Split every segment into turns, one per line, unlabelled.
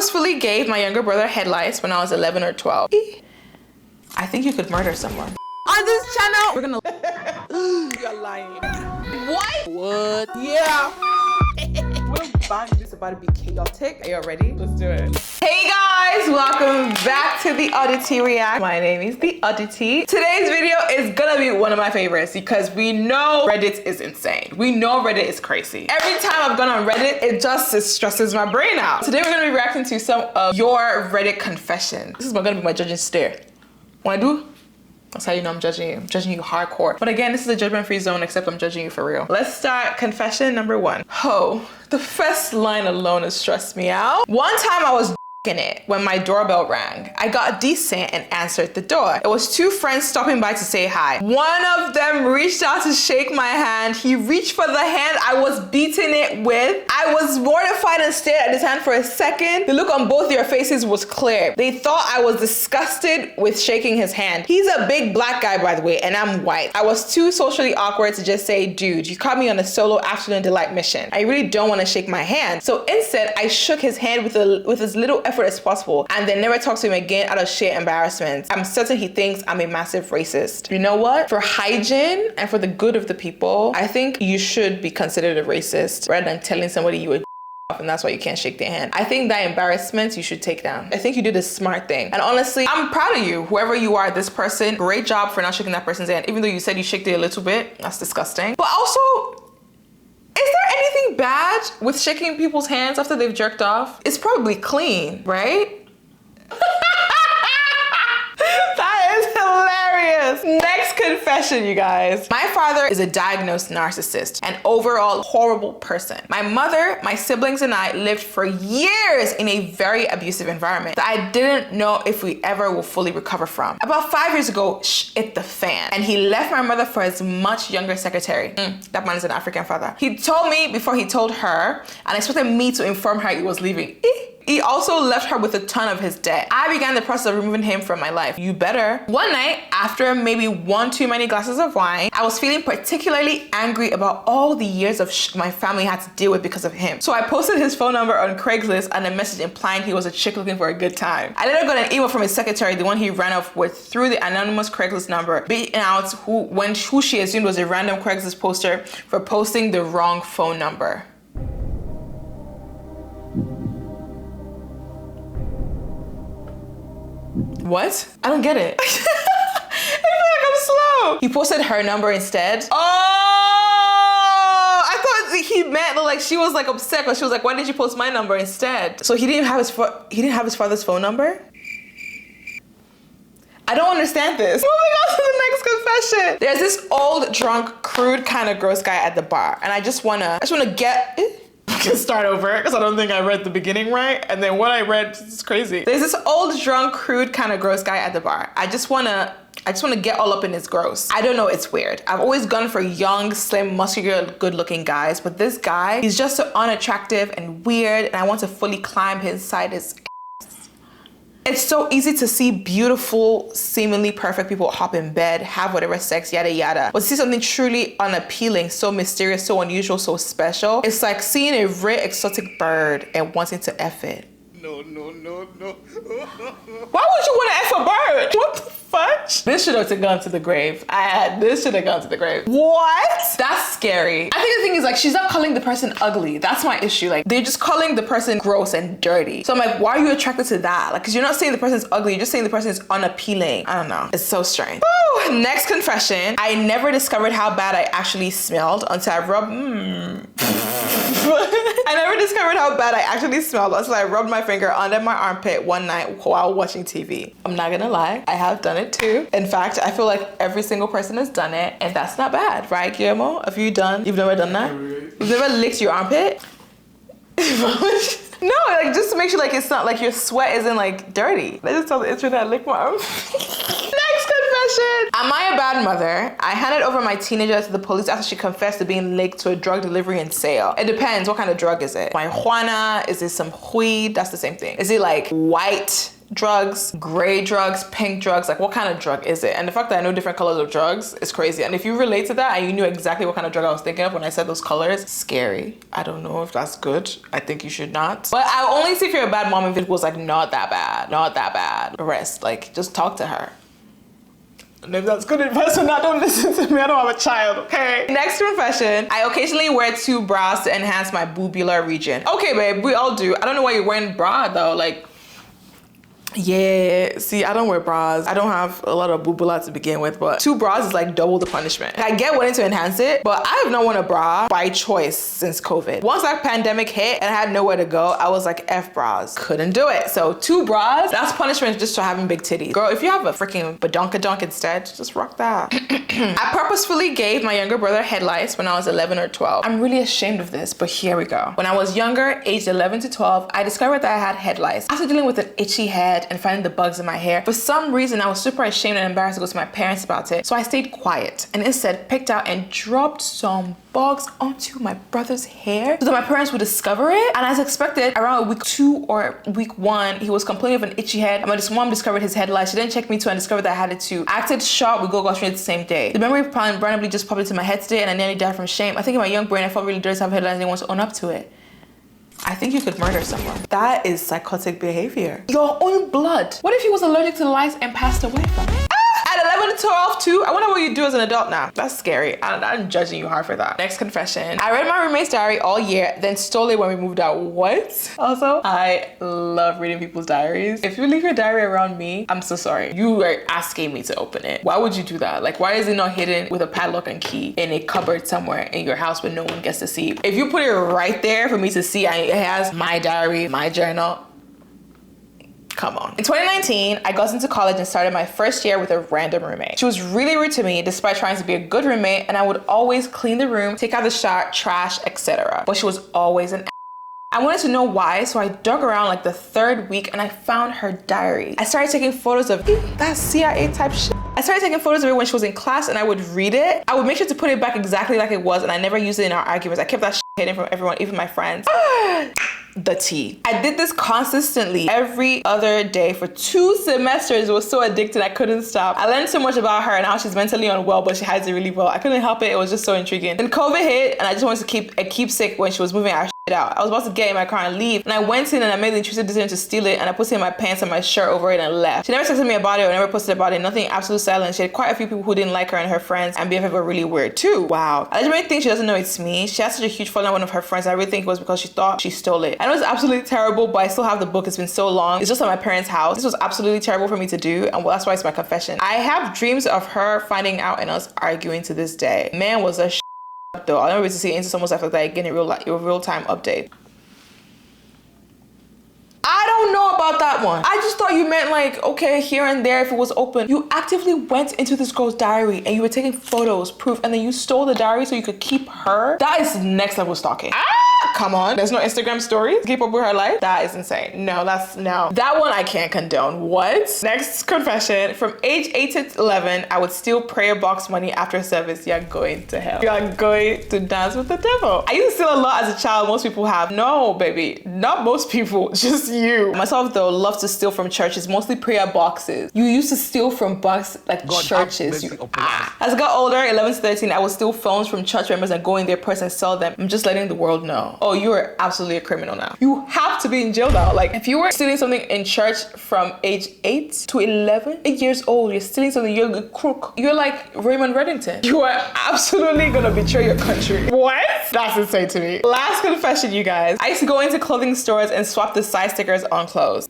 purposefully gave my younger brother headlights when I was 11 or 12. I think you could murder someone. On this channel, we're gonna... You're lying. What? Yeah. This is about to be chaotic. Are you ready? Let's do it. Hey guys, welcome back to the Odditty React. My name is the Odditty. Today's video is gonna be one of my favorites because we know Reddit is insane. We know Reddit is crazy. Every time I've gone on Reddit, it just stresses my brain out. Today we're gonna be reacting to some of your Reddit confessions. This is gonna be my judging stare. What I do? That's how you know I'm judging you. I'm judging you hardcore. But again, this is a judgment-free zone, except I'm judging you for real. Let's start confession number 1. Oh, the first line alone has stressed me out. One time I was in it when my doorbell rang. I got decent and answered the door. It was 2 friends stopping by to say hi. One of them reached out to shake my hand. He reached for the hand I was beating it with. I was mortified and stared at his hand for a second. The look on both their faces was clear. They thought I was disgusted with shaking his hand. He's a big black guy, by the way, and I'm white. I was too socially awkward to just say, dude, you caught me on a solo afternoon delight mission. I really don't want to shake my hand. So instead, I shook his hand with as little effort as possible and then never talked to him again out of sheer embarrassment. I'm certain he thinks I'm a massive racist. You know what? For hygiene and for the good of the people, I think you should be considered a racist rather than telling somebody you were off and that's why you can't shake their hand. I think that embarrassment you should take down. I think you did a smart thing. And honestly, I'm proud of you. Whoever you are, this person, great job for not shaking that person's hand. Even though you said you shook it a little bit, that's disgusting. But also, is there anything bad with shaking people's hands after they've jerked off? It's probably clean, right? That is hilarious. Next confession, you guys. My father is a diagnosed narcissist, an overall horrible person. My mother, my siblings, and I lived for years in a very abusive environment that I didn't know if we ever will fully recover from. About 5 years ago, hit the fan, and he left my mother for his much younger secretary. That man is an African father. He told me before he told her, and expected me to inform her he was leaving. He also left her with a ton of his debt. I began the process of removing him from my life. You better. One night, after maybe 1 too many glasses of wine, I was feeling particularly angry about all the years of my family had to deal with because of him. So I posted his phone number on Craigslist and a message implying he was a chick looking for a good time. I later got an email from his secretary, the one he ran off with, through the anonymous Craigslist number, beating out who she assumed was a random Craigslist poster for posting the wrong phone number. What? I don't get it. I feel like I'm slow. He posted her number instead. Oh, I thought he meant like she was like upset because she was like, why did you post my number instead? So he didn't have his father's phone number? I don't understand this. Moving on to the next confession. There's this old, drunk, crude, kind of gross guy at the bar, and I just wanna get. I can start over because I don't think I read the beginning right, and then what I read is crazy. There's this old, drunk, crude, kind of gross guy at the bar. I just wanna get all up in his gross. I don't know, it's weird. I've always gone for young, slim, muscular, good-looking guys, but this guy, he's just so unattractive and weird, and I want to fully climb inside his ass. It's so easy to see beautiful, seemingly perfect people hop in bed, have whatever sex, yada yada. But to see something truly unappealing, so mysterious, so unusual, so special, it's like seeing a rare exotic bird and wanting to F it. No. Why would you want to F a bird? What the fudge? This should have gone to the grave. This should have gone to the grave. What? That's scary. I think the thing is like, she's not calling the person ugly. That's my issue. Like, they're just calling the person gross and dirty. So I'm like, why are you attracted to that? Like, cause you're not saying the person's ugly. You're just saying the person is unappealing. I don't know. It's so strange. Woo! Next confession. I never discovered how bad I actually smelled until I rubbed, I never discovered how bad I actually smelled until I rubbed my finger under my armpit one night while watching TV. I'm not gonna lie, I have done it too. In fact, I feel like every single person has done it, and that's not bad, right, Guillermo? You've never done that? You've never licked your armpit? No, like just to make sure like it's not like your sweat isn't like dirty. Let's just tell the internet I lick my arm. Next confession. Am I a bad mother? I handed over my teenager to the police after she confessed to being linked to a drug delivery and sale. It depends. What kind of drug is it? Marijuana? Is it some weed? That's the same thing. Is it like white drugs, gray drugs, pink drugs. Like, what kind of drug is it? And the fact that I know different colors of drugs is crazy. And if you relate to that and you knew exactly what kind of drug I was thinking of when I said those colors, scary. I don't know if that's good. I think you should not. But I'll only see if you're a bad mom if it was like not that bad, not that bad. Rest, like, just talk to her. And if that's good advice or not, don't listen to me. I don't have a child, okay? Next confession, I occasionally wear 2 bras to enhance my boobular region. Okay, babe, we all do. I don't know why you're wearing bra though. Like, yeah, see, I don't wear bras. I don't have a lot of boobula to begin with, but 2 bras is like double the punishment. I get wanting to enhance it, but I have not worn a bra by choice since COVID. Once that pandemic hit and I had nowhere to go, I was like, F bras. Couldn't do it. So 2 bras, that's punishment just for having big titties. Girl, if you have a freaking badonkadonk instead, just rock that. I purposefully gave my younger brother head lice when I was 11 or 12. I'm really ashamed of this, but here we go. When I was younger, aged 11 to 12, I discovered that I had head lice. After dealing with an itchy head and finding the bugs in my hair, for some reason I was super ashamed and embarrassed to go to my parents about it, so I stayed quiet and instead picked out and dropped some bugs onto my brother's hair so that my parents would discover it. And as expected, around week 2 or week 1, he was complaining of an itchy head, and my mom discovered his head lice. She didn't check me too and discovered that I had it too. I acted shocked. We got straight the same day. The memory randomly just popped into my head today and I nearly died from shame. I think in my young brain I felt really dirty to have head lice and I didn't want to own up to it. I think you could murder someone. That is psychotic behavior. Your own blood. What if he was allergic to lice and passed away from it? At 11 to 12 too? I wonder what you do as an adult now. That's scary. I'm judging you hard for that. Next confession. I read my roommate's diary all year, then stole it when we moved out. What? Also, I love reading people's diaries. If you leave your diary around me, I'm so sorry. You are asking me to open it. Why would you do that? Like, why is it not hidden with a padlock and key in a cupboard somewhere in your house where no one gets to see? If you put it right there for me to see, and it has my diary, my journal, come on. In 2019, I got into college and started my first year with a random roommate. She was really rude to me despite trying to be a good roommate, and I would always clean the room, take out the shower, trash, etc. But she was always an I wanted to know why, so I dug around like the 3rd week and I found her diary. I started taking photos of that CIA type shit. I started taking photos of it when she was in class and I would read it. I would make sure to put it back exactly like it was, and I never used it in our arguments. I kept that shit hidden from everyone, even my friends. The tea. I did this consistently every other day for 2 semesters. It was so addicted I couldn't stop. I learned so much about her and how she's mentally unwell, but she hides it really well. I couldn't help it. It was just so intriguing. Then COVID hit and I just wanted to keep a keepsake when she was moving our shit out. I was about to get in my car and leave, and I went in and I made the intrusive decision to steal it, and I put it in my pants and my shirt over it and left. She never texted me about it or never posted about it. Nothing, absolute silence. She had quite a few people who didn't like her, and her friends and BFF were really weird too. Wow. I legitimately think she doesn't know it's me. She has such a huge following on one of her friends. I really think it was because she thought she stole it. I know it's absolutely terrible, but I still have the book. It's been so long. It's just at my parents' house. This was absolutely terrible for me to do, and well, that's why it's my confession. I have dreams of her finding out and us arguing to this day. Man was a though. I'll never be able to see into someone's life like that again in real-time update. I don't know about that one. I just thought you meant like, okay, here and there if it was open. You actively went into this girl's diary and you were taking photos, proof, and then you stole the diary so you could keep her? That is next level stalking. Come on. There's no Instagram stories to keep up with her life? That is insane. No, no. That one I can't condone. What? Next confession. From age 8 to 11, I would steal prayer box money after service. You're going to hell. You're going to dance with the devil. I used to steal a lot as a child. Most people have. No, baby. Not most people. Just you. Myself, though, love to steal from churches. Mostly prayer boxes. You used to steal from boxes like God, churches. As I got older, 11 to 13, I would steal phones from church members and go in their purse and sell them. I'm just letting the world know. Oh, you are absolutely a criminal now. You have to be in jail now. Like, if you were stealing something in church from age 8 to 11, 8 years old, you're stealing something, you're a crook. You're like Raymond Reddington. You are absolutely gonna betray your country. What? That's insane to me. Last confession, you guys. I used to go into clothing stores and swap the size stickers on clothes.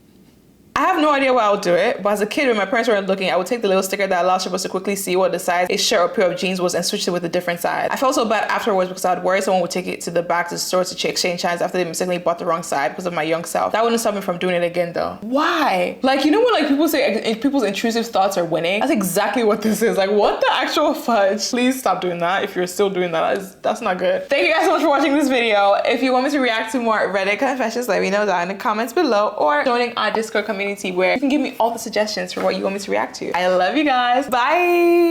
I have no idea why I would do it, but as a kid, when my parents weren't looking, I would take the little sticker that allows shoppers to quickly see what the size a shirt or pair of jeans was and switch it with a different size. I felt so bad afterwards because I'd worry someone would take it to the back to the store to exchange hands after they mistakenly bought the wrong side because of my young self. That wouldn't stop me from doing it again though. Why? Like, you know when like people say people's intrusive thoughts are winning? That's exactly what this is. Like, what the actual fudge? Please stop doing that. If you're still doing that, that's not good. Thank you guys so much for watching this video. If you want me to react to more Reddit confessions, let me know down in the comments below, or joining our Discord community where you can give me all the suggestions for what you want me to react to. I love you guys. Bye.